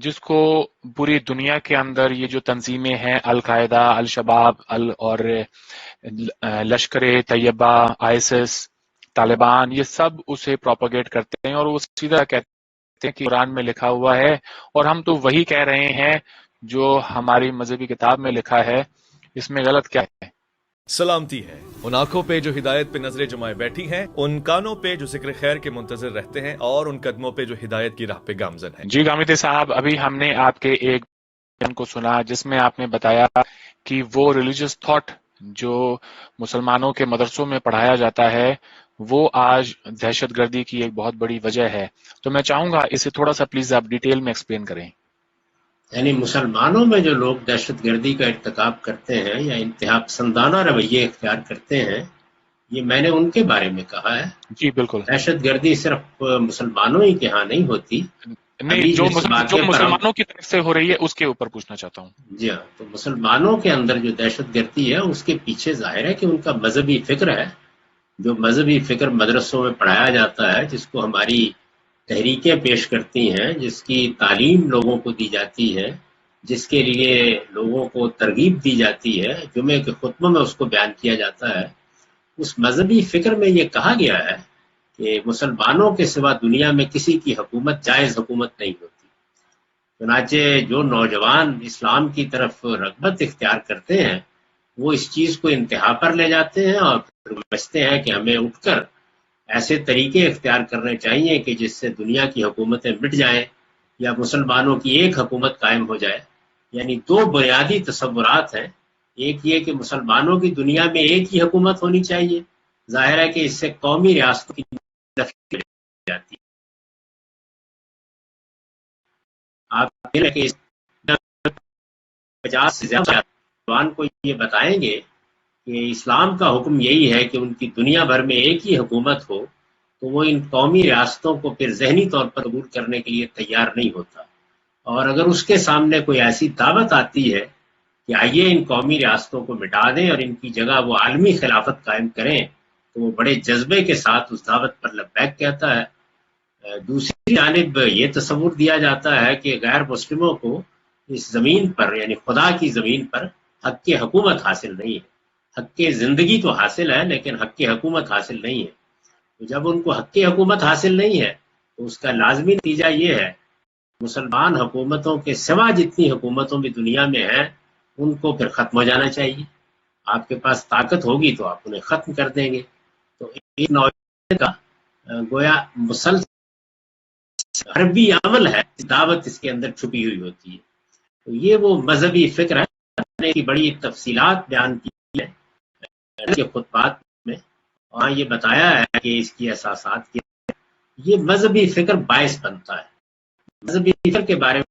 جس کو پوری دنیا کے اندر یہ جو تنظیمیں ہیں القاعدہ، الشباب اور لشکر طیبہ، آئیسس، طالبان، یہ سب اسے پروپیگیٹ کرتے ہیں اور وہ سیدھا کہتے ہیں کہ قرآن میں لکھا ہوا ہے اور ہم تو وہی کہہ رہے ہیں جو ہماری مذہبی کتاب میں لکھا ہے، اس میں غلط کیا ہے؟ سلامتی ہے ان آنکھوں پہ جو ہدایت پہ نظریں جمائے بیٹھی ہیں، ان کانوں پہ جو ذکر خیر کے منتظر رہتے ہیں، اور ان قدموں پہ جو ہدایت کی راہ پہ گامزن ہیں۔ جی گامدے صاحب، ابھی ہم نے آپ کے ایک بیان کو سنا جس میں آپ نے بتایا کہ وہ ریلیجس تھاٹ جو مسلمانوں کے مدرسوں میں پڑھایا جاتا ہے وہ آج دہشت گردی کی ایک بہت بڑی وجہ ہے، تو میں چاہوں گا اسے تھوڑا سا پلیز آپ ڈیٹیل میں ایکسپلین کریں۔ یعنی مسلمانوں میں جو لوگ دہشت گردی کا ارتکاب کرتے ہیں یا انتہا پسندانہ رویے اختیار کرتے ہیں، یہ میں نے ان کے بارے میں کہا ہے۔ جی بالکل دہشت گردی صرف مسلمانوں ہی کے ہاں نہیں ہوتی۔ نہیں، ابھی جو جس واقعے پر ہم مسلمانوں کی طرف سے ہو رہی ہے اس کے اوپر پوچھنا چاہتا ہوں۔ جی ہاں، تو مسلمانوں کے اندر جو دہشت گردی ہے اس کے پیچھے ظاہر ہے کہ ان کا مذہبی فکر ہے، جو مذہبی فکر مدرسوں میں پڑھایا جاتا ہے، جس کو ہماری تحریکیں پیش کرتی ہیں، جس کی تعلیم لوگوں کو دی جاتی ہے، جس کے لیے لوگوں کو ترغیب دی جاتی ہے، جمعے کے خطبوں میں اس کو بیان کیا جاتا ہے۔ اس مذہبی فکر میں یہ کہا گیا ہے کہ مسلمانوں کے سوا دنیا میں کسی کی حکومت جائز حکومت نہیں ہوتی۔ چنانچہ جو نوجوان اسلام کی طرف رغبت اختیار کرتے ہیں وہ اس چیز کو انتہا پر لے جاتے ہیں اور پھر سمجھتے ہیں کہ ہمیں اٹھ کر ایسے طریقے اختیار کرنے چاہیے کہ جس سے دنیا کی حکومتیں مٹ جائیں یا مسلمانوں کی ایک حکومت قائم ہو جائے۔ یعنی دو بنیادی تصورات ہیں، ایک یہ کہ مسلمانوں کی دنیا میں ایک ہی حکومت ہونی چاہیے، ظاہر ہے کہ اس سے قومی ریاستوں کی نفی ہو جاتی ہے۔ آپ کہ 50 سے زیادہ نوجوان کو یہ بتائیں گے کہ اسلام کا حکم یہی ہے کہ ان کی دنیا بھر میں ایک ہی حکومت ہو، تو وہ ان قومی ریاستوں کو پھر ذہنی طور پر قبول کرنے کے لیے تیار نہیں ہوتا۔ اور اگر اس کے سامنے کوئی ایسی دعوت آتی ہے کہ آئیے ان قومی ریاستوں کو مٹا دیں اور ان کی جگہ وہ عالمی خلافت قائم کریں، تو وہ بڑے جذبے کے ساتھ اس دعوت پر لبیک کہتا ہے۔ دوسری جانب یہ تصور دیا جاتا ہے کہ غیر مسلموں کو اس زمین پر یعنی خدا کی زمین پر حق کی حکومت حاصل نہیں ہے۔ حق کی زندگی تو حاصل ہے لیکن حق کی حکومت حاصل نہیں ہے۔ تو جب ان کو حق کی حکومت حاصل نہیں ہے تو اس کا لازمی نتیجہ یہ ہے مسلمان حکومتوں کے سوا جتنی حکومتوں بھی دنیا میں ہیں ان کو پھر ختم ہو جانا چاہیے۔ آپ کے پاس طاقت ہوگی تو آپ انہیں ختم کر دیں گے۔ تو ایک نوجوان کا گویا مسلسل حربی عمل ہے، دعوت اس کے اندر چھپی ہوئی ہوتی ہے۔ تو یہ وہ مذہبی فکر ہے کی بڑی تفصیلات بیان کی ہے کے خطبات میں، وہاں یہ بتایا ہے کہ اس کی اساسات کے یہ مذہبی فکر باعث بنتا ہے۔ مذہبی فکر کے بارے میں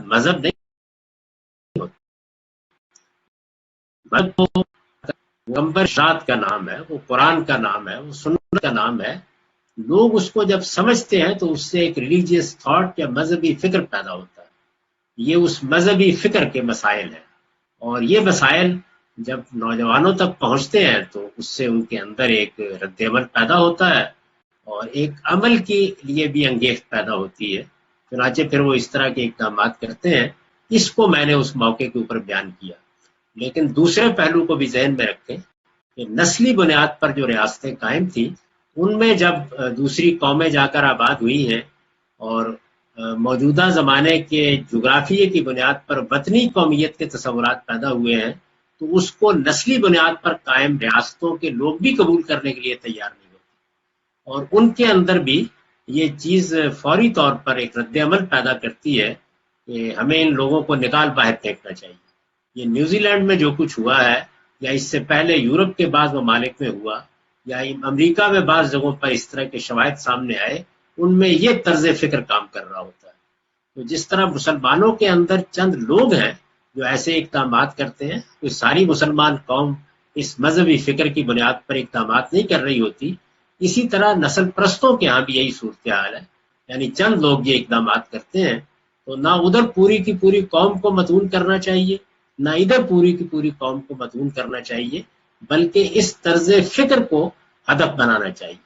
مذہب نہیں ہوتا، مذہب وہ پیغمبر شاد کا نام ہے، وہ قرآن کا نام ہے، وہ سنت کا نام ہے۔ لوگ اس کو جب سمجھتے ہیں تو اس سے ایک ریلیجیس تھاٹ یا مذہبی فکر پیدا ہوتا ہے۔ یہ اس مذہبی فکر کے مسائل ہیں، اور یہ مسائل جب نوجوانوں تک پہنچتے ہیں تو اس سے ان کے اندر ایک رد عمل پیدا ہوتا ہے اور ایک عمل کے لیے بھی انگیخت پیدا ہوتی ہے۔ چنانچہ پھر وہ اس طرح کے اقدامات کرتے ہیں۔ اس کو میں نے اس موقع کے اوپر بیان کیا، لیکن دوسرے پہلو کو بھی ذہن میں رکھیں کہ نسلی بنیاد پر جو ریاستیں قائم تھیں ان میں جب دوسری قومیں جا کر آباد ہوئی ہیں اور موجودہ زمانے کے جغرافیے کی بنیاد پر وطنی قومیت کے تصورات پیدا ہوئے ہیں تو اس کو نسلی بنیاد پر قائم ریاستوں کے لوگ بھی قبول کرنے کے لیے تیار نہیں ہوتے، اور ان کے اندر بھی یہ چیز فوری طور پر ایک رد عمل پیدا کرتی ہے کہ ہمیں ان لوگوں کو نکال باہر پھینکنا چاہیے۔ یہ نیوزی لینڈ میں جو کچھ ہوا ہے یا اس سے پہلے یورپ کے بعض ممالک میں ہوا یا امریکہ میں بعض جگہوں پر اس طرح کے شواہد سامنے آئے، ان میں یہ طرز فکر کام کر رہا ہوتا ہے۔ تو جس طرح مسلمانوں کے اندر چند لوگ ہیں جو ایسے اقدامات کرتے ہیں، کوئی ساری مسلمان قوم اس مذہبی فکر کی بنیاد پر اقدامات نہیں کر رہی ہوتی، اسی طرح نسل پرستوں کے ہاں بھی یہی صورتحال ہے۔ یعنی چند لوگ یہ اقدامات کرتے ہیں تو نہ ادھر پوری کی پوری قوم کو مدعون کرنا چاہیے، نہ ادھر پوری کی پوری قوم کو مدعون کرنا چاہیے، بلکہ اس طرز فکر کو ہدف بنانا چاہیے،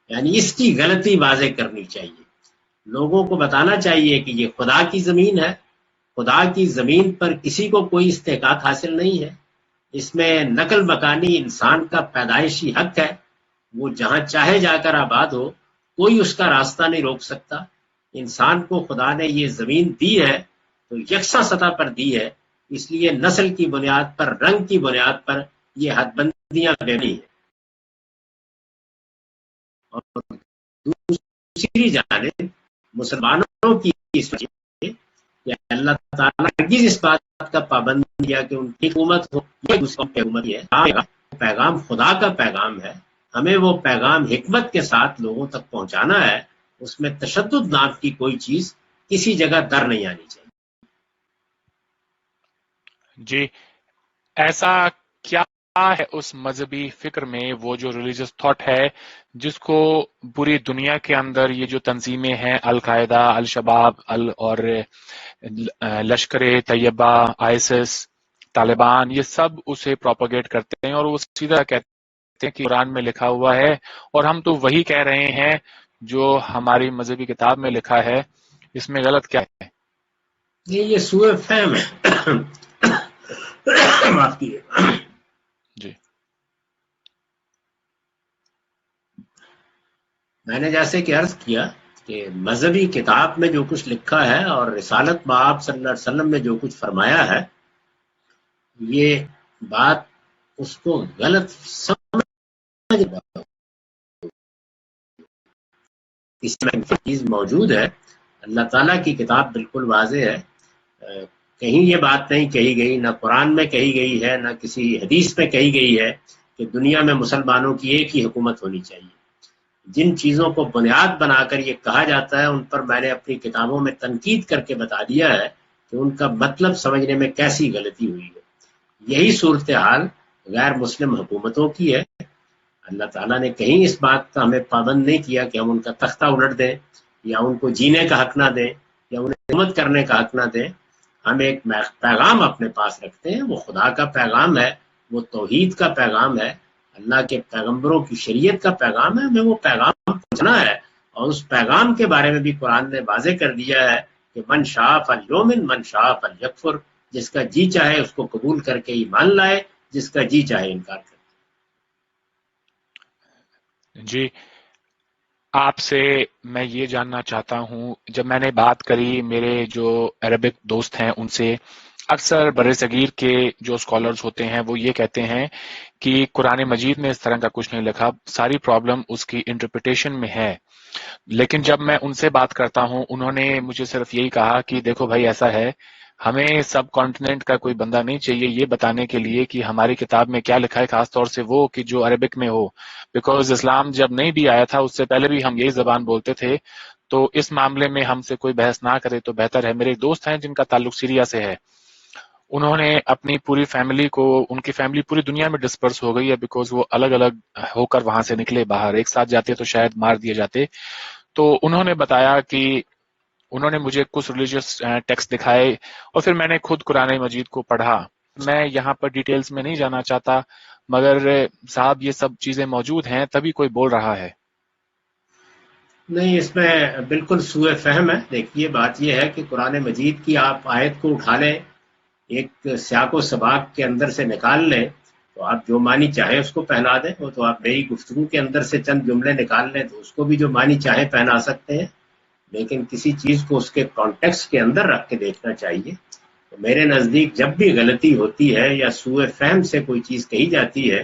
یعنی اس کی غلطی واضح کرنی چاہیے۔ لوگوں کو بتانا چاہیے کہ یہ خدا کی زمین ہے، خدا کی زمین پر کسی کو کوئی استحقاق حاصل نہیں ہے، اس میں نقل مکانی انسان کا پیدائشی حق ہے، وہ جہاں چاہے جا کر آباد ہو، کوئی اس کا راستہ نہیں روک سکتا۔ انسان کو خدا نے یہ زمین دی ہے تو یکساں سطح پر دی ہے، اس لیے نسل کی بنیاد پر، رنگ کی بنیاد پر یہ حد بندیاں نہیں ہیں۔ اور دوسری جانب مسلمانوں کی اس وجہ کہ اللہ تعالیٰ ہرگز اس بات کا پابند نہیں کیا کہ ان کی حکومت ہو، یہ دوسروں کی حکومت ہے۔ پیغام خدا کا پیغام ہے، ہمیں وہ پیغام حکمت کے ساتھ لوگوں تک پہنچانا ہے، اس میں تشدد نام کی کوئی چیز کسی جگہ در نہیں آنی چاہیے۔ جی، ایسا کیا ہے اس مذہبی فکر میں، وہ جو ریلیجس تھاٹ ہے جس کو پوری دنیا کے اندر یہ جو تنظیمیں ہیں، القاعدہ، الشباب اور لشکر طیبہ، آئیسس، طالبان، یہ سب اسے پروپیگیٹ کرتے ہیں اور وہ سیدھا کہتے ہیں کہ قرآن میں لکھا ہوا ہے اور ہم تو وہی کہہ رہے ہیں جو ہماری مذہبی کتاب میں لکھا ہے، اس میں غلط کیا ہے؟ یہ سوء فہم ہے۔ معاف کیجیے۔ جی، میں نے جیسے کہ عرض کیا کہ مذہبی کتاب میں جو کچھ لکھا ہے اور رسالت مآب صلی اللہ علیہ وسلم نے جو کچھ فرمایا ہے، یہ بات اس کو غلط سمجھ، اس میں چیز موجود ہے۔ اللہ تعالیٰ کی کتاب بالکل واضح ہے، کہیں یہ بات نہیں کہی گئی، نہ قرآن میں کہی گئی ہے، نہ کسی حدیث میں کہی گئی ہے کہ دنیا میں مسلمانوں کی ایک ہی حکومت ہونی چاہیے۔ جن چیزوں کو بنیاد بنا کر یہ کہا جاتا ہے، ان پر میں نے اپنی کتابوں میں تنقید کر کے بتا دیا ہے کہ ان کا مطلب سمجھنے میں کیسی غلطی ہوئی ہے۔ یہی صورتحال غیر مسلم حکومتوں کی ہے۔ اللہ تعالیٰ نے کہیں اس بات کا ہمیں پابند نہیں کیا کہ ہم ان کا تختہ الٹ دیں یا ان کو جینے کا حق نہ دیں یا انہیں حکومت کرنے کا حق نہ دیں۔ ہم ایک پیغام اپنے پاس رکھتے ہیں، وہ خدا کا پیغام ہے، وہ توحید کا پیغام ہے، اللہ کے پیغمبروں کی شریعت کا پیغام ہے، ہمیں وہ پیغام پہنچنا ہے۔ اور اس پیغام کے بارے میں بھی قرآن نے واضح کر دیا ہے کہ من شاء فلیؤمن من شاء فلیکفر، جس کا جی چاہے اس کو قبول کر کے ایمان لائے، جس کا جی چاہے انکار کرے۔ جی، آپ سے میں یہ جاننا چاہتا ہوں، جب میں نے بات کری میرے جو عربک دوست ہیں ان سے، اکثر بر صغیر کے جو اسکالرز ہوتے ہیں وہ یہ کہتے ہیں کہ قرآن مجید میں اس طرح کا کچھ نہیں لکھا، ساری پرابلم اس کی انٹرپریٹیشن میں ہے۔ لیکن جب میں ان سے بات کرتا ہوں، انہوں نے مجھے صرف یہی کہا کہ دیکھو بھائی، ایسا ہے، ہمیں سب کانٹیننٹ کا کوئی بندہ نہیں چاہیے یہ بتانے کے لیے کہ ہماری کتاب میں کیا لکھا ہے، خاص طور سے وہ کہ جو عربک میں ہو، بیکاز اسلام جب نہیں بھی آیا تھا اس سے پہلے بھی ہم یہی زبان بولتے تھے، تو اس معاملے میں ہم سے کوئی بحث نہ کرے تو بہتر ہے۔ میرے ایک دوست ہیں جن کا تعلق سیریا سے ہے، انہوں نے اپنی پوری فیملی کو، ان کی فیملی پوری دنیا میں ڈسپرس ہو گئی ہے بیکاز وہ الگ الگ ہو کر وہاں سے نکلے باہر، ایک ساتھ جاتے تو شاید مار دیے جاتے۔ تو انہوں نے بتایا کہ انہوں نے مجھے کچھ ریلیجیس ٹیکسٹ دکھائے اور پھر میں نے خود قرآن مجید کو پڑھا۔ میں یہاں پر ڈیٹیلز میں نہیں جانا چاہتا، مگر صاحب یہ سب چیزیں موجود ہیں تبھی کوئی بول رہا ہے۔ نہیں، اس میں بالکل سوء فہم ہے۔ دیکھیے، بات یہ ہے کہ قرآن مجید کی آپ آیت کو اٹھا لیں، ایک سیاق و سباق کے اندر سے نکال لیں تو آپ جو معنی چاہیں اس کو پہنا دیں۔ وہ تو آپ میری گفتگو کے اندر سے چند جملے نکال لیں تو اس کو بھی جو معنی چاہیں پہنا سکتے ہیں، لیکن کسی چیز کو اس کے کانٹیکسٹ کے اندر رکھ کے دیکھنا چاہیے۔ تو میرے نزدیک جب بھی غلطی ہوتی ہے یا سوء فہم سے کوئی چیز کہی جاتی ہے،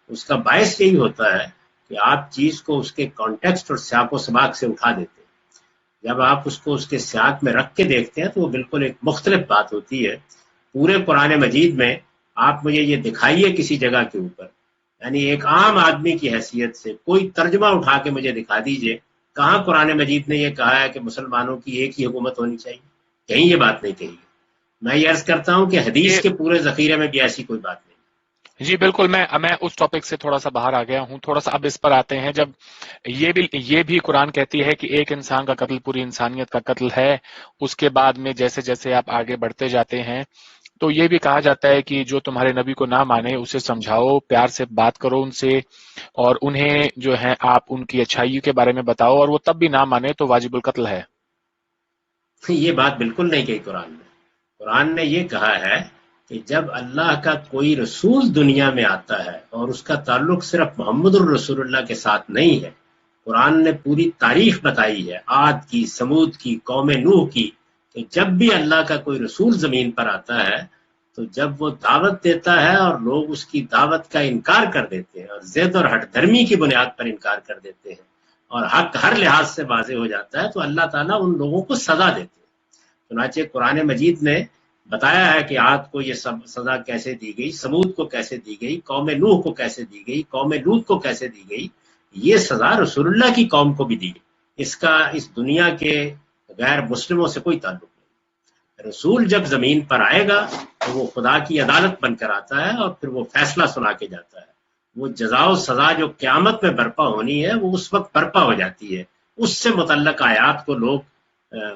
اس کا باعث یہی ہوتا ہے کہ آپ چیز کو اس کے کانٹیکسٹ اور سیاق و سباق سے اٹھا دیتے ہیں۔ جب آپ اس کو اس کے سیاق میں رکھ کے دیکھتے ہیں تو وہ بالکل ایک مختلف بات ہوتی ہے۔ پورے قرآن مجید میں آپ مجھے یہ دکھائیے کسی جگہ کے اوپر، یعنی ایک عام آدمی کی حیثیت سے کوئی ترجمہ اٹھا کے مجھے دکھا دیجئے، کہاں قرآن مجید نے یہ کہا ہے کہ مسلمانوں کی ایک ہی حکومت ہونی چاہیے؟ کہیں یہ بات نہیں کہی ہے۔ میں یہ عرض کرتا ہوں کہ حدیث کے پورے ذخیرے میں بھی ایسی کوئی بات نہیں۔ جی بالکل، میں اس ٹاپک سے تھوڑا سا باہر آ گیا ہوں، تھوڑا سا اب اس پر آتے ہیں۔ جب یہ بھی قرآن کہتی ہے کہ ایک انسان کا قتل پوری انسانیت کا قتل ہے، اس کے بعد میں جیسے جیسے آپ آگے بڑھتے جاتے ہیں تو یہ بھی کہا جاتا ہے کہ جو تمہارے نبی کو نہ مانے اسے سمجھاؤ، پیار سے بات کرو ان سے، اور انہیں جو ہے آپ ان کی اچھائی کے بارے میں بتاؤ، اور وہ تب بھی نہ مانے تو واجب القتل ہے۔ یہ بات بالکل نہیں کہی قرآن نے. قرآن نے یہ کہا ہے کہ جب اللہ کا کوئی رسول دنیا میں آتا ہے اور اس کا تعلق صرف محمد الرسول اللہ کے ساتھ نہیں ہے، قرآن نے پوری تاریخ بتائی ہے، عاد کی، سمود کی، قوم نوح کی، کہ جب بھی اللہ کا کوئی رسول زمین پر آتا ہے تو جب وہ دعوت دیتا ہے اور لوگ اس کی دعوت کا انکار کر دیتے ہیں اور ضد اور ہٹ دھرمی کی بنیاد پر انکار کر دیتے ہیں اور حق ہر لحاظ سے واضح ہو جاتا ہے، تو اللہ تعالیٰ ان لوگوں کو سزا دیتے ہیں. چنانچہ قرآن مجید نے بتایا ہے کہ عاد کو یہ سزا کیسے دی گئی، سمود کو کیسے دی گئی، قوم نوح کو کیسے دی گئی، قوم لوط کو کیسے دی گئی. یہ سزا رسول اللہ کی قوم کو بھی دی گئی. اس کا اس دنیا کے غیر مسلموں سے کوئی تعلق نہیں. رسول جب زمین پر آئے گا تو وہ خدا کی عدالت بن کر آتا ہے اور پھر وہ فیصلہ سنا کے جاتا ہے. وہ جزا و سزا جو قیامت میں برپا ہونی ہے وہ اس وقت برپا ہو جاتی ہے. اس سے متعلق آیات کو لوگ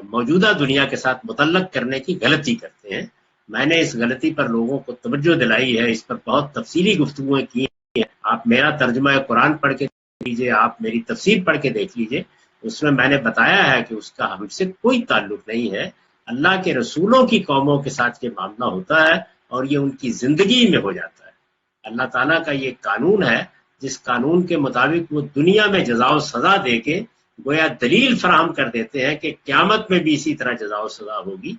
موجودہ دنیا کے ساتھ متعلق کرنے کی غلطی کرتے ہیں. میں نے اس غلطی پر لوگوں کو توجہ دلائی ہے، اس پر بہت تفصیلی گفتگویں کی ہیں. آپ میرا ترجمہ قرآن پڑھ کے دیکھ لیجیے، آپ میری تفسیر پڑھ کے دیکھ لیجیے، اس میں میں نے بتایا ہے کہ اس کا ہم سے کوئی تعلق نہیں ہے. اللہ کے رسولوں کی قوموں کے ساتھ یہ معاملہ ہوتا ہے اور یہ ان کی زندگی میں ہو جاتا ہے. اللہ تعالیٰ کا یہ قانون ہے جس قانون کے مطابق وہ دنیا میں جزا و سزا دے کے گویا دلیل فراہم کر دیتے ہیں کہ قیامت میں بھی اسی طرح جزا و سزا ہوگی.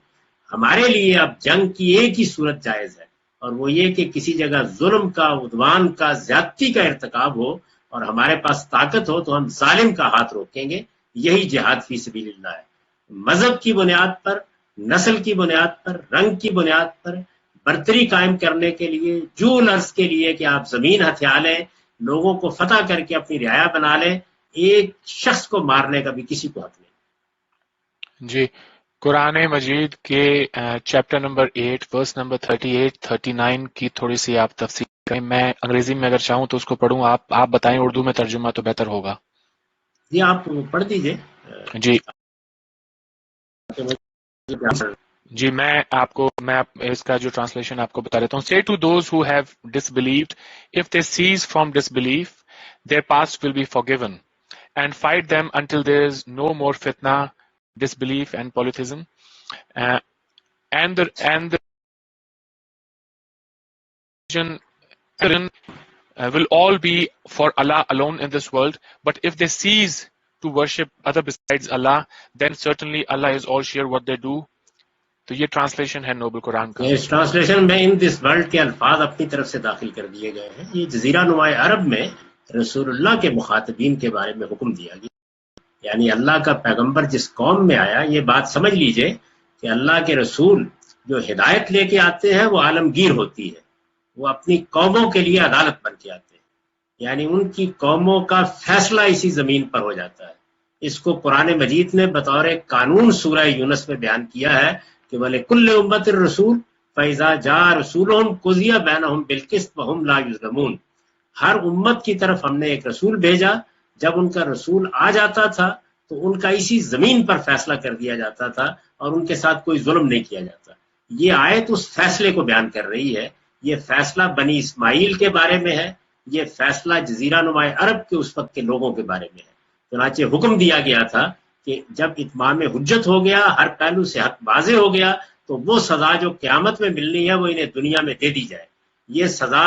ہمارے لیے اب جنگ کی ایک ہی صورت جائز ہے اور وہ یہ کہ کسی جگہ ظلم کا، عدوان کا، زیادتی کا ارتکاب ہو اور ہمارے پاس طاقت ہو تو ہم ظالم کا ہاتھ روکیں گے. یہی جہاد فی سبیل اللہ ہے. مذہب کی بنیاد پر، نسل کی بنیاد پر، رنگ کی بنیاد پر برتری قائم کرنے کے لیے، جو لفظ کے لیے کہ آپ زمین ہتھیا لیں، لوگوں کو فتح کر کے اپنی رعایا بنا لیں، ایک شخص کو مارنے کا بھی کسی کو حق نہیں. جی، قرآن مجید کے چیپٹر نمبر 8 ورس نمبر 38 39 کی تھوڑی سی آپ تفصیل کریں. میں انگریزی میں اگر چاہوں تو اس کو پڑھوں، آپ بتائیں اردو میں ترجمہ تو بہتر ہوگا. جی آپ پڑھ دیجئے. جی میں اس کا جو ٹرانسلیشن آپ کو بتا دیتا ہوں. Say to those who have disbelieved, if they cease from disbelief, their past will be forgiven, and fight them until there is no more fitna, disbelief and polytheism, and the religion will all be for Allah alone in this world. But if they cease to worship other besides Allah, then certainly Allah is all share what they do. تو یہ translation ہے Nobel قرآن کا. اس translation میں ان this world کے الفاظ اپنی طرف سے داخل کر دیے گئے ہیں. یہ جزیرہ نما عرب میں رسول اللہ کے مخاطبین کے بارے میں حکم دیا گیا. یعنی اللہ کا پیغمبر جس قوم میں آیا، یہ بات سمجھ لیجئے کہ اللہ کے رسول جو ہدایت لے کے آتے ہیں وہ عالمگیر ہوتی ہے. وہ اپنی قوموں کے لیے عدالت بن کے آتے ہیں، یعنی ان کی قوموں کا فیصلہ اسی زمین پر ہو جاتا ہے. اس کو قرآن مجید نے بطور قانون سورہ یونس میں بیان کیا ہے کہ وَلِكُلِّ أُمَّةٍ رَسُولٌ فَإِذَا جَاءَ رَسُولُهُمْ قُضِيَ بَيْنَهُمْ بِالْقِسْطِ وَهُمْ لَا يُظْلَمُونَ. ہر امت کی طرف ہم نے ایک رسول بھیجا، جب ان کا رسول آ جاتا تھا تو ان کا اسی زمین پر فیصلہ کر دیا جاتا تھا اور ان کے ساتھ کوئی ظلم نہیں کیا جاتا. یہ آیت اس فیصلے کو بیان کر رہی ہے. یہ فیصلہ بنی اسماعیل کے بارے میں ہے، یہ فیصلہ جزیرہ نما عرب کے اس وقت کے لوگوں کے بارے میں ہے. چنانچہ حکم دیا گیا تھا کہ جب اتمام حجت ہو گیا، ہر پہلو سے حق واضح ہو گیا، تو وہ سزا جو قیامت میں ملنی ہے وہ انہیں دنیا میں دے دی جائے. یہ سزا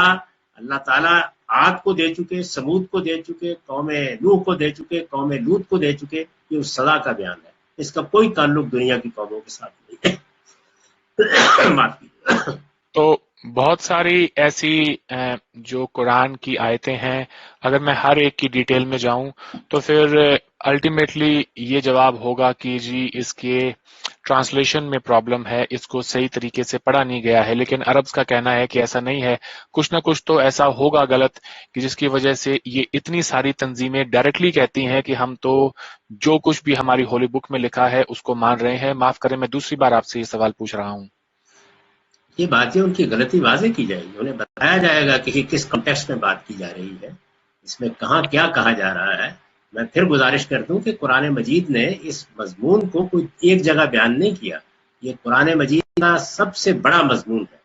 اللہ تعالیٰ عاد کو دے چکے، سمود کو دے چکے، قوم نوح کو دے چکے، قوم لوط کو دے چکے. یہ اس سزا کا بیان ہے، اس کا کوئی تعلق دنیا کی قوموں کے ساتھ نہیں ہے. معاف کیجیے. تو بہت ساری ایسی جو قرآن کی آیتیں ہیں، اگر میں ہر ایک کی ڈیٹیل میں جاؤں تو پھر الٹیمیٹلی یہ جواب ہوگا کہ جی اس کے ٹرانسلیشن میں پرابلم ہے، اس کو صحیح طریقے سے پڑھا نہیں گیا ہے. لیکن عربز کا کہنا ہے کہ ایسا نہیں ہے، کچھ نہ کچھ تو ایسا ہوگا غلط کہ جس کی وجہ سے یہ اتنی ساری تنظیمیں ڈائریکٹلی کہتی ہیں کہ ہم تو جو کچھ بھی ہماری ہولی بک میں لکھا ہے اس کو مان رہے ہیں. معاف کریں، میں دوسری بار آپ سے یہ سوال پوچھ رہا ہوں. یہ باتیں ان کی غلطی واضح کی جائے گی، انہیں بتایا جائے گا کہ کس کنٹیکسٹ میں بات کی جا رہی ہے، اس میں کہاں کیا کہا جا رہا ہے. میں پھر گزارش کر دوں کہ قرآن مجید نے اس مضمون کو کوئی ایک جگہ بیان نہیں کیا. یہ قرآن مجید کا سب سے بڑا مضمون ہے.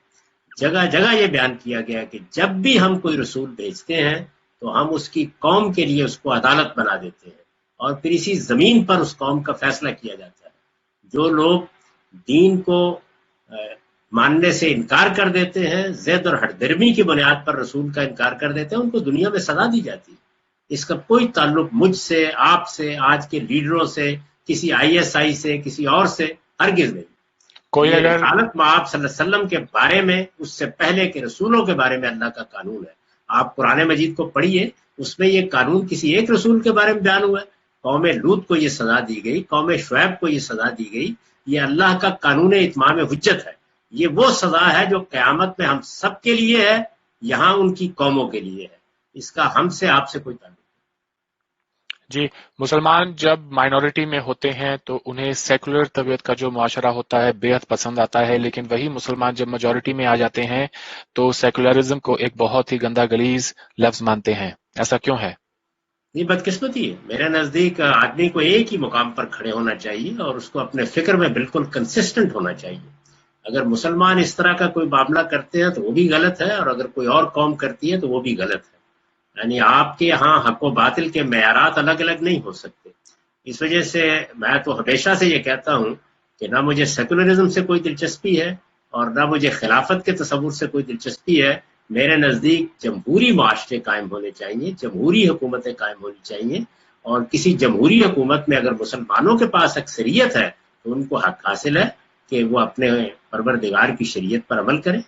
جگہ جگہ یہ بیان کیا گیا کہ جب بھی ہم کوئی رسول بھیجتے ہیں تو ہم اس کی قوم کے لیے اس کو عدالت بنا دیتے ہیں اور پھر اسی زمین پر اس قوم کا فیصلہ کیا جاتا ہے. جو لوگ دین کو ماننے سے انکار کر دیتے ہیں، ضد اور ہٹ درمی کی بنیاد پر رسول کا انکار کر دیتے ہیں، ان کو دنیا میں سزا دی جاتی ہے۔ اس کا کوئی تعلق مجھ سے، آپ سے، آج کے لیڈروں سے، کسی ISI سے، کسی اور سے ہرگز نہیں۔ کوئی یہ اگر رسالت آپ صلی اللہ علیہ وسلم کے بارے میں، اس سے پہلے کے رسولوں کے بارے میں اللہ کا قانون ہے۔ آپ قرآن مجید کو پڑھیے، اس میں یہ قانون کسی ایک رسول کے بارے میں بیان ہوا ہے۔ قوم لوط کو یہ سزا دی گئی، قوم شعیب کو یہ سزا دی گئی۔ یہ اللہ کا قانون اتمام حجت ہے۔ یہ وہ سزا ہے جو قیامت میں ہم سب کے لیے ہے، یہاں ان کی قوموں کے لیے ہے۔ اس کا ہم سے، آپ سے کوئی تعلق نہیں۔ جی، مسلمان جب مائنورٹی میں ہوتے ہیں تو انہیں سیکولر طبیعت کا جو معاشرہ ہوتا ہے بے حد پسند آتا ہے، لیکن وہی مسلمان جب میجورٹی میں آ جاتے ہیں تو سیکولرزم کو ایک بہت ہی گندا گلیز لفظ مانتے ہیں۔ ایسا کیوں ہے؟ یہ بدقسمتی ہے۔ میرے نزدیک آدمی کو ایک ہی مقام پر کھڑے ہونا چاہیے اور اس کو اپنے فکر میں بالکل کنسسٹنٹ ہونا چاہیے۔ اگر مسلمان اس طرح کا کوئی معاملہ کرتے ہیں تو وہ بھی غلط ہے، اور اگر کوئی اور قوم کرتی ہے تو وہ بھی غلط ہے۔ یعنی آپ کے ہاں حق و باطل کے معیارات الگ الگ نہیں ہو سکتے۔ اس وجہ سے میں تو ہمیشہ سے یہ کہتا ہوں کہ نہ مجھے سیکولرزم سے کوئی دلچسپی ہے اور نہ مجھے خلافت کے تصور سے کوئی دلچسپی ہے۔ میرے نزدیک جمہوری معاشرے قائم ہونے چاہیے، جمہوری حکومتیں قائم ہونی چاہیے، اور کسی جمہوری حکومت میں اگر مسلمانوں کے پاس اکثریت ہے تو ان کو حق حاصل ہے کہ وہ اپنے پروردگار کی شریعت پر عمل کریں۔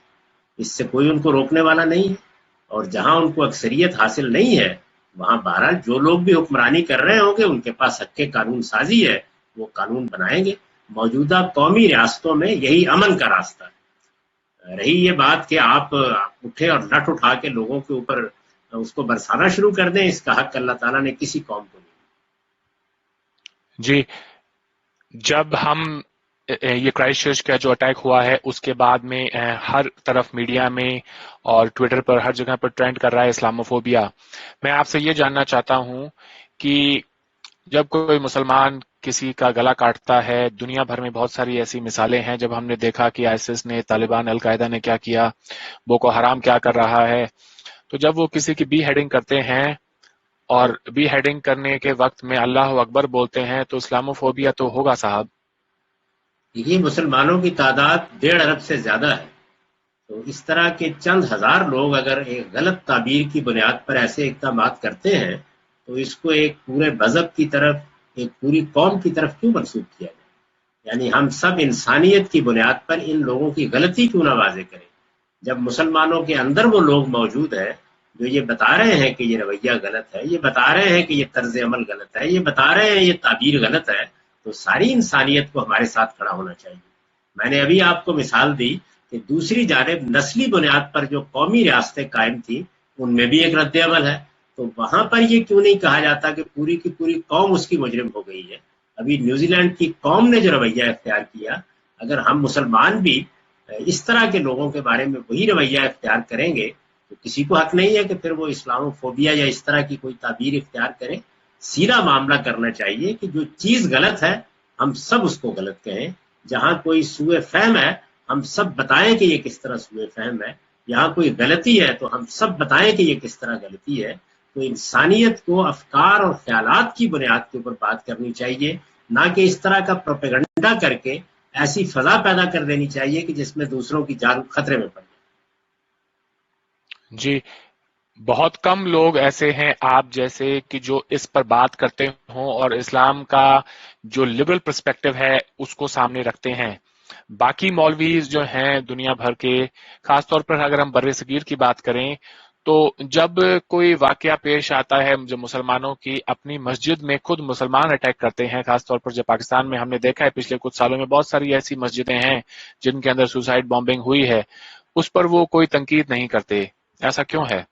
اس سے کوئی ان کو روکنے والا نہیں ہے۔ اور جہاں ان کو اکثریت حاصل نہیں ہے وہاں بہرحال جو لوگ بھی حکمرانی کر رہے ہوں گے ان کے پاس حق قانون سازی ہے، وہ قانون بنائیں گے۔ موجودہ قومی ریاستوں میں یہی امن کا راستہ ہے۔ رہی یہ بات کہ آپ اٹھے اور لٹ اٹھا کے لوگوں کے اوپر اس کو برسانا شروع کر دیں، اس کا حق اللہ تعالیٰ نے کسی قوم کو نہیں۔ جی، جب ہم یہ کرائسٹ چرچ کا جو اٹیک ہوا ہے اس کے بعد میں ہر طرف میڈیا میں اور ٹویٹر پر ہر جگہ پر ٹرینڈ کر رہا ہے اسلاموفوبیا۔ میں آپ سے یہ جاننا چاہتا ہوں کہ جب کوئی مسلمان کسی کا گلا کاٹتا ہے، دنیا بھر میں بہت ساری ایسی مثالیں ہیں جب ہم نے دیکھا کہ ISIS نے، طالبان، القاعدہ نے کیا کیا، بوکو حرام کیا کر رہا ہے، تو جب وہ کسی کی بی ہیڈنگ کرتے ہیں اور بی ہیڈنگ کرنے کے وقت میں اللہ اکبر بولتے ہیں تو اسلاموفوبیا تو ہوگا صاحب۔ یہ مسلمانوں کی تعداد 1.5 ارب سے زیادہ ہے، تو اس طرح کے چند ہزار لوگ اگر ایک غلط تعبیر کی بنیاد پر ایسے اقدامات کرتے ہیں تو اس کو ایک پورے مذہب کی طرف، ایک پوری قوم کی طرف کیوں منسوب کیا جائے؟ یعنی ہم سب انسانیت کی بنیاد پر ان لوگوں کی غلطی کیوں نہ واضح کریں؟ جب مسلمانوں کے اندر وہ لوگ موجود ہیں جو یہ بتا رہے ہیں کہ یہ رویہ غلط ہے، یہ بتا رہے ہیں کہ یہ طرز عمل غلط ہے، یہ بتا رہے ہیں یہ تعبیر غلط ہے، تو ساری انسانیت کو ہمارے ساتھ کھڑا ہونا چاہیے۔ میں نے ابھی آپ کو مثال دی کہ دوسری جانب نسلی بنیاد پر جو قومی ریاستیں قائم تھیں ان میں بھی ایک رد عمل ہے، تو وہاں پر یہ کیوں نہیں کہا جاتا کہ پوری کی پوری قوم اس کی مجرم ہو گئی ہے؟ ابھی نیوزی لینڈ کی قوم نے جو رویہ اختیار کیا، اگر ہم مسلمان بھی اس طرح کے لوگوں کے بارے میں وہی رویہ اختیار کریں گے تو کسی کو حق نہیں ہے کہ پھر وہ اسلاموفوبیا یا اس طرح کی کوئی تعبیر اختیار کریں۔ سیدھا معاملہ کرنا چاہیے کہ جو چیز غلط ہے ہم سب اس کو غلط کہیں۔ جہاں کوئی سوء فہم ہے ہم سب بتائیں کہ یہ کس طرح سوء فہم ہے، یہاں کوئی غلطی ہے تو ہم سب بتائیں کہ یہ کس طرح غلطی ہے۔ تو انسانیت کو افکار اور خیالات کی بنیاد کے اوپر بات کرنی چاہیے، نہ کہ اس طرح کا پروپیگنڈا کر کے ایسی فضا پیدا کر دینی چاہیے کہ جس میں دوسروں کی جان خطرے میں پڑ جائے۔ جی، بہت کم لوگ ایسے ہیں آپ جیسے کہ جو اس پر بات کرتے ہوں اور اسلام کا جو لبرل پرسپیکٹو ہے اس کو سامنے رکھتے ہیں۔ باقی مولویز جو ہیں دنیا بھر کے، خاص طور پر اگر ہم بر صغیر کی بات کریں تو جب کوئی واقعہ پیش آتا ہے جو مسلمانوں کی اپنی مسجد میں خود مسلمان اٹیک کرتے ہیں، خاص طور پر جو پاکستان میں ہم نے دیکھا ہے پچھلے کچھ سالوں میں بہت ساری ایسی مسجدیں ہیں جن کے اندر سوسائڈ بامبنگ ہوئی ہے، اس پر وہ کوئی تنقید نہیں کرتے، ایسا کیوں ہے؟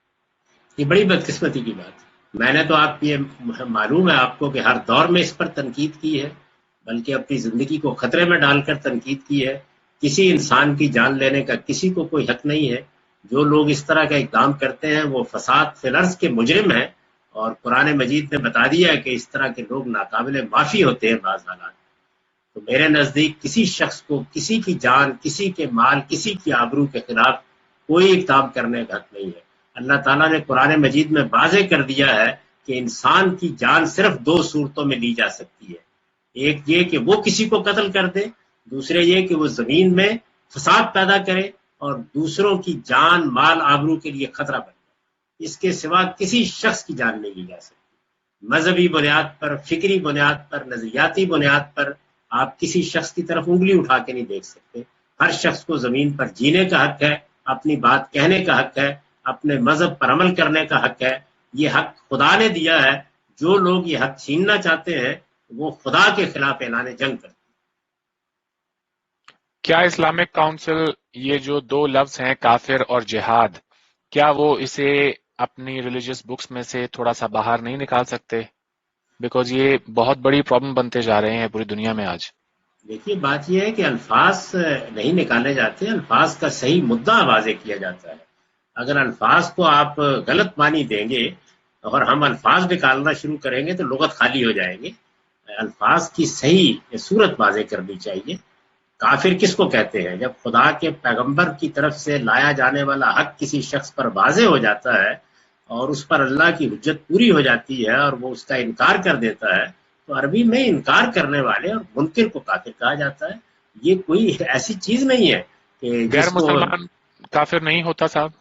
یہ بڑی بدقسمتی کی بات ہے۔ میں نے تو آپ یہ معلوم ہے آپ کو کہ ہر دور میں اس پر تنقید کی ہے، بلکہ اپنی زندگی کو خطرے میں ڈال کر تنقید کی ہے۔ کسی انسان کی جان لینے کا کسی کو کوئی حق نہیں ہے۔ جو لوگ اس طرح کا اقدام کرتے ہیں وہ فساد فی الارض کے مجرم ہیں، اور قرآن مجید نے بتا دیا ہے کہ اس طرح کے لوگ ناقابل معافی ہوتے ہیں بعض حالات۔ تو میرے نزدیک کسی شخص کو کسی کی جان، کسی کے مال، کسی کی آبرو کے خلاف کوئی اقدام کرنے کا حق نہیں ہے۔ اللہ تعالیٰ نے قرآن مجید میں واضح کر دیا ہے کہ انسان کی جان صرف 2 صورتوں میں لی جا سکتی ہے، ایک یہ کہ وہ کسی کو قتل کر دے، دوسرے یہ کہ وہ زمین میں فساد پیدا کرے اور دوسروں کی جان مال آبرو کے لیے خطرہ بن جائے۔ اس کے سوا کسی شخص کی جان نہیں لی جا سکتی۔ مذہبی بنیاد پر، فکری بنیاد پر، نظریاتی بنیاد پر آپ کسی شخص کی طرف انگلی اٹھا کے نہیں دیکھ سکتے۔ ہر شخص کو زمین پر جینے کا حق ہے، اپنی بات کہنے کا حق ہے، اپنے مذہب پر عمل کرنے کا حق ہے۔ یہ حق خدا نے دیا ہے۔ جو لوگ یہ حق چھیننا چاہتے ہیں وہ خدا کے خلاف اعلان جنگ کرتے ہیں۔ کیا اسلامک کاؤنسل یہ جو دو لفظ ہیں کافر اور جہاد، کیا وہ اسے اپنی ریلیجیس بکس میں سے تھوڑا سا باہر نہیں نکال سکتے؟ بیکاز یہ بہت بڑی پرابلم بنتے جا رہے ہیں پوری دنیا میں آج۔ دیکھیے بات یہ ہے کہ الفاظ نہیں نکالے جاتے، الفاظ کا صحیح مدعا واضح کیا جاتا ہے۔ اگر الفاظ کو آپ غلط معنی دیں گے اور ہم الفاظ نکالنا شروع کریں گے تو لغت خالی ہو جائیں گے۔ الفاظ کی صحیح صورت واضح کرنی چاہیے۔ کافر کس کو کہتے ہیں؟ جب خدا کے پیغمبر کی طرف سے لایا جانے والا حق کسی شخص پر واضح ہو جاتا ہے اور اس پر اللہ کی حجت پوری ہو جاتی ہے اور وہ اس کا انکار کر دیتا ہے تو عربی میں انکار کرنے والے اور منکر کو کافر کہا جاتا ہے۔ یہ کوئی ایسی چیز نہیں ہے کہ غیر جس کو مسلمان کافر نہیں ہوتا صاحب؟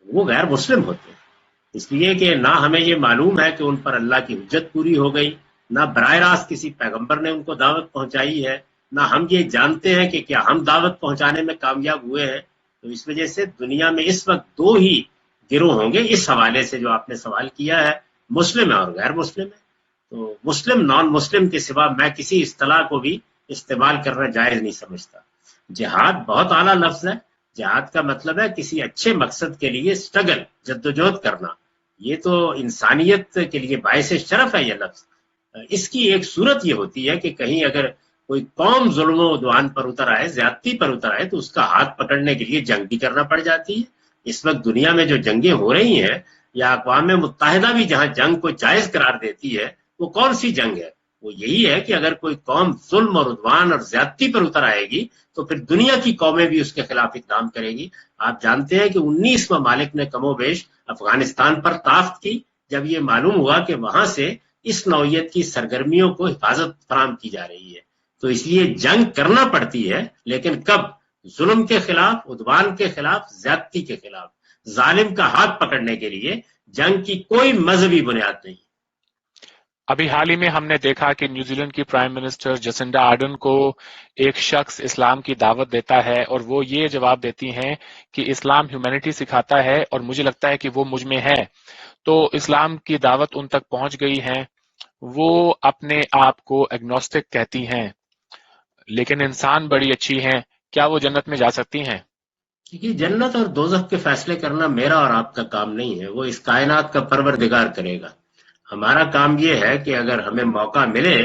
وہ غیر مسلم ہوتے ہیں، اس لیے کہ نہ ہمیں یہ معلوم ہے کہ ان پر اللہ کی حجت پوری ہو گئی، نہ براہ راست کسی پیغمبر نے ان کو دعوت پہنچائی ہے، نہ ہم یہ جانتے ہیں کہ کیا ہم دعوت پہنچانے میں کامیاب ہوئے ہیں۔ تو اس وجہ سے دنیا میں اس وقت دو ہی گروہ ہوں گے اس حوالے سے جو آپ نے سوال کیا ہے، مسلم ہے اور غیر مسلم ہے۔ تو مسلم نان مسلم کے سوا میں کسی اصطلاح کو بھی استعمال کرنا جائز نہیں سمجھتا۔ جہاد بہت اعلیٰ لفظ ہے۔ جہاد کا مطلب ہے کسی اچھے مقصد کے لیے سٹرگل، جدوجہد کرنا۔ یہ تو انسانیت کے لیے باعث شرف ہے یہ لفظ۔ اس کی ایک صورت یہ ہوتی ہے کہ کہیں اگر کوئی قوم ظلم و عدوان پر اتر آئے، زیادتی پر اتر آئے تو اس کا ہاتھ پکڑنے کے لیے جنگ بھی کرنا پڑ جاتی ہے۔ اس وقت دنیا میں جو جنگیں ہو رہی ہیں یا اقوام متحدہ بھی جہاں جنگ کو جائز قرار دیتی ہے، وہ کون سی جنگ ہے؟ وہ یہی ہے کہ اگر کوئی قوم ظلم اور عدوان اور زیادتی پر اتر آئے گی تو پھر دنیا کی قومیں بھی اس کے خلاف اقدام کرے گی۔ آپ جانتے ہیں کہ 19 ممالک نے کم و بیش افغانستان پر طاقت کی جب یہ معلوم ہوا کہ وہاں سے اس نوعیت کی سرگرمیوں کو حفاظت فراہم کی جا رہی ہے۔ تو اس لیے جنگ کرنا پڑتی ہے، لیکن کب؟ ظلم کے خلاف، عدوان کے خلاف، زیادتی کے خلاف۔ ظالم کا ہاتھ پکڑنے کے لیے جنگ کی کوئی مذہبی بنیاد نہیں۔ ابھی حال ہی میں ہم نے دیکھا کہ نیوزی لینڈ کی پرائم منسٹر جسنڈا آرڈن کو ایک شخص اسلام کی دعوت دیتا ہے اور وہ یہ جواب دیتی ہیں کہ اسلام ہیومینٹی سکھاتا ہے اور مجھے لگتا ہے کہ وہ مجھ میں ہے۔ تو اسلام کی دعوت ان تک پہنچ گئی ہے۔ وہ اپنے آپ کو ایگنوسٹک کہتی ہیں لیکن انسان بڑی اچھی ہیں، کیا وہ جنت میں جا سکتی ہیں؟ کیونکہ جنت اور دوزخ کے فیصلے کرنا میرا اور آپ کا کام نہیں ہے، وہ اس کائنات کا پروردگار کرے گا۔ ہمارا کام یہ ہے کہ اگر ہمیں موقع ملے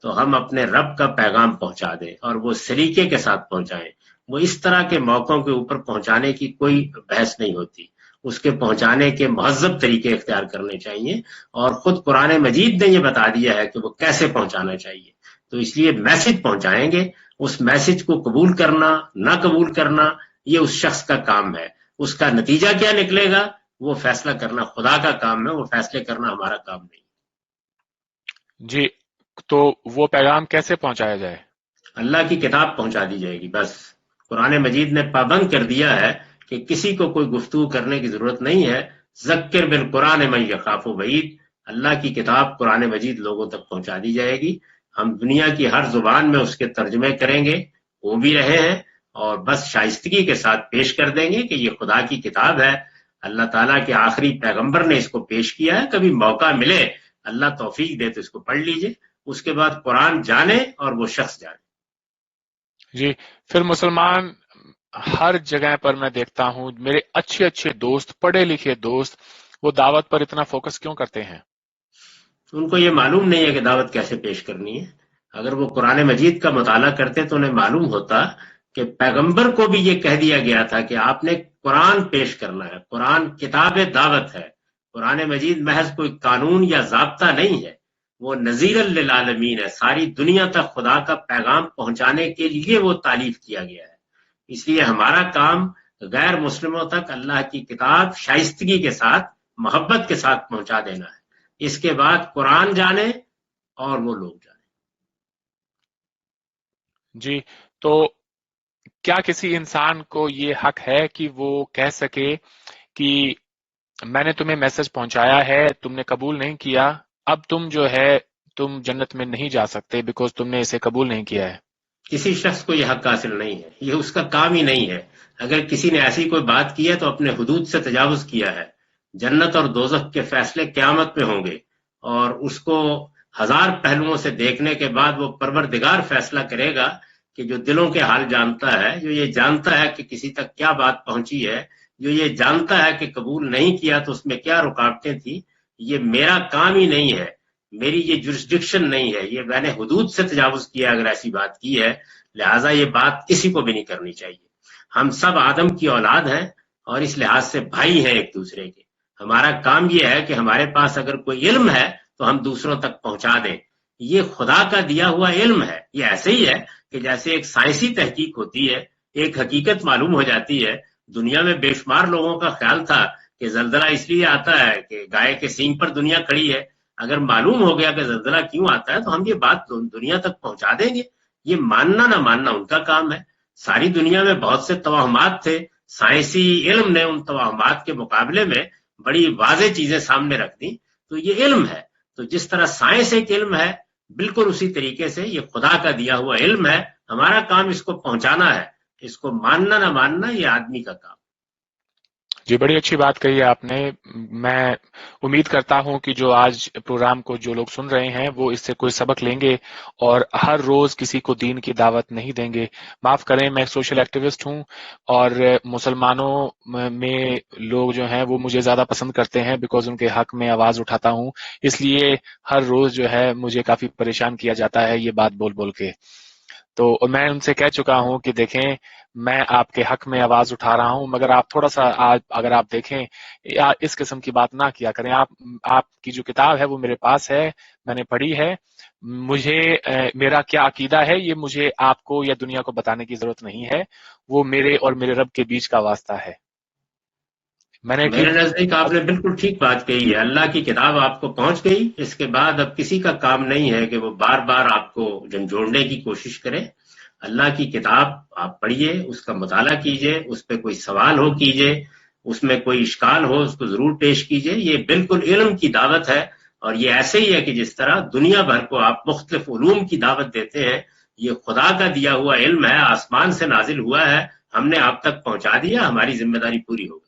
تو ہم اپنے رب کا پیغام پہنچا دیں اور وہ سلیقے کے ساتھ پہنچائیں۔ وہ اس طرح کے موقعوں کے اوپر پہنچانے کی کوئی بحث نہیں ہوتی، اس کے پہنچانے کے مہذب طریقے اختیار کرنے چاہیے، اور خود قرآن مجید نے یہ بتا دیا ہے کہ وہ کیسے پہنچانا چاہیے۔ تو اس لیے میسج پہنچائیں گے، اس میسج کو قبول کرنا نہ قبول کرنا یہ اس شخص کا کام ہے۔ اس کا نتیجہ کیا نکلے گا وہ فیصلہ کرنا خدا کا کام ہے، وہ فیصلے کرنا ہمارا کام نہیں۔ جی، تو وہ پیغام کیسے پہنچایا جائے؟ اللہ کی کتاب پہنچا دی جائے گی بس۔ قرآن مجید نے پابند کر دیا ہے کہ کسی کو کوئی گفتگو کرنے کی ضرورت نہیں ہے۔ ذکر بالقرآن من یخاف وعید، اللہ کی کتاب قرآن مجید لوگوں تک پہنچا دی جائے گی۔ ہم دنیا کی ہر زبان میں اس کے ترجمے کریں گے، وہ بھی رہے ہیں، اور بس شائستگی کے ساتھ پیش کر دیں گے کہ یہ خدا کی کتاب ہے، اللہ تعالیٰ کے آخری پیغمبر نے اس کو پیش کیا ہے۔ کبھی موقع ملے، اللہ توفیق دے تو اس کو پڑھ لیجئے، اس کے بعد قرآن جانے اور وہ شخص جانے۔ جی، پھر مسلمان ہر جگہ پر میں دیکھتا ہوں میرے اچھے اچھے دوست، پڑھے لکھے دوست، وہ دعوت پر اتنا فوکس کیوں کرتے ہیں؟ ان کو یہ معلوم نہیں ہے کہ دعوت کیسے پیش کرنی ہے۔ اگر وہ قرآن مجید کا مطالعہ کرتے تو انہیں معلوم ہوتا کہ پیغمبر کو بھی یہ کہہ دیا گیا تھا کہ آپ نے قرآن پیش کرنا ہے۔ قرآن کتاب دعوت ہے، قرآن مجید محض کوئی قانون یا ضابطہ نہیں ہے، وہ نذیر للعالمین ہے، ساری دنیا تک خدا کا پیغام پہنچانے کے لیے وہ تالیف کیا گیا ہے۔ اس لیے ہمارا کام غیر مسلموں تک اللہ کی کتاب شائستگی کے ساتھ، محبت کے ساتھ پہنچا دینا ہے۔ اس کے بعد قرآن جانے اور وہ لوگ جانے۔ جی، تو کیا کسی انسان کو یہ حق ہے کہ وہ کہہ سکے کہ میں نے تمہیں میسج پہنچایا ہے، تم نے قبول نہیں کیا، اب تم جو ہے تم جنت میں نہیں جا سکتے بیکاز تم نے اسے قبول نہیں کیا ہے؟ کسی شخص کو یہ حق حاصل نہیں ہے، یہ اس کا کام ہی نہیں ہے۔ اگر کسی نے ایسی کوئی بات کی ہے تو اپنے حدود سے تجاوز کیا ہے۔ جنت اور دوزخ کے فیصلے قیامت میں ہوں گے، اور اس کو ہزار پہلوؤں سے دیکھنے کے بعد وہ پروردگار فیصلہ کرے گا کہ جو دلوں کے حال جانتا ہے، جو یہ جانتا ہے کہ کسی تک کیا بات پہنچی ہے، جو یہ جانتا ہے کہ قبول نہیں کیا تو اس میں کیا رکاوٹیں تھیں، یہ میرا کام ہی نہیں ہے، میری یہ جورسڈکشن نہیں ہے، یہ میں نے حدود سے تجاوز کیا اگر ایسی بات کی ہے، لہٰذا یہ بات کسی کو بھی نہیں کرنی چاہیے۔ ہم سب آدم کی اولاد ہیں اور اس لحاظ سے بھائی ہیں ایک دوسرے کے۔ ہمارا کام یہ ہے کہ ہمارے پاس اگر کوئی علم ہے تو ہم دوسروں تک پہنچا دیں۔ یہ خدا کا دیا ہوا علم ہے۔ یہ ایسے ہی ہے کہ جیسے ایک سائنسی تحقیق ہوتی ہے، ایک حقیقت معلوم ہو جاتی ہے۔ دنیا میں بے شمار لوگوں کا خیال تھا کہ زلزلہ اس لیے آتا ہے کہ گائے کے سینگ پر دنیا کھڑی ہے۔ اگر معلوم ہو گیا کہ زلزلہ کیوں آتا ہے تو ہم یہ بات دنیا تک پہنچا دیں گے۔ یہ ماننا نہ ماننا ان کا کام ہے۔ ساری دنیا میں بہت سے توہمات تھے، سائنسی علم نے ان توہمات کے مقابلے میں بڑی واضح چیزیں سامنے رکھ دی۔ تو یہ علم ہے، تو جس طرح سائنس ایک علم ہے، بالکل اسی طریقے سے یہ خدا کا دیا ہوا علم ہے۔ ہمارا کام اس کو پہنچانا ہے، اس کو ماننا نہ ماننا یہ آدمی کا کام۔ جی، بڑی اچھی بات کہی ہے آپ نے۔ میں امید کرتا ہوں کہ جو آج پروگرام کو جو لوگ سن رہے ہیں وہ اس سے کوئی سبق لیں گے اور ہر روز کسی کو دین کی دعوت نہیں دیں گے۔ معاف کریں، میں ایک سوشل ایکٹیوسٹ ہوں اور مسلمانوں میں لوگ جو ہیں وہ مجھے زیادہ پسند کرتے ہیں بیکاز ان کے حق میں آواز اٹھاتا ہوں، اس لیے ہر روز جو ہے مجھے کافی پریشان کیا جاتا ہے یہ بات بول بول کے۔ تو میں ان سے کہہ چکا ہوں کہ دیکھیں، میں آپ کے حق میں آواز اٹھا رہا ہوں، مگر آپ تھوڑا سا اگر آپ دیکھیں اس قسم کی بات نہ کیا کریں۔ آپ کی جو کتاب ہے وہ میرے پاس ہے، میں نے پڑھی ہے۔ مجھے میرا کیا عقیدہ ہے یہ مجھے آپ کو یا دنیا کو بتانے کی ضرورت نہیں ہے، وہ میرے اور میرے رب کے بیچ کا واسطہ ہے۔ میں نے میرے نزدیک آپ نے بالکل ٹھیک بات کہی ہے۔ اللہ کی کتاب آپ کو پہنچ گئی، اس کے بعد اب کسی کا کام نہیں ہے کہ وہ بار بار آپ کو جھنجھوڑنے کی کوشش کرے۔ اللہ کی کتاب آپ پڑھیے، اس کا مطالعہ کیجئے، اس پہ کوئی سوال ہو کیجئے، اس میں کوئی اشکال ہو اس کو ضرور پیش کیجئے۔ یہ بالکل علم کی دعوت ہے، اور یہ ایسے ہی ہے کہ جس طرح دنیا بھر کو آپ مختلف علوم کی دعوت دیتے ہیں، یہ خدا کا دیا ہوا علم ہے، آسمان سے نازل ہوا ہے، ہم نے آپ تک پہنچا دیا، ہماری ذمہ داری پوری ہو گئی۔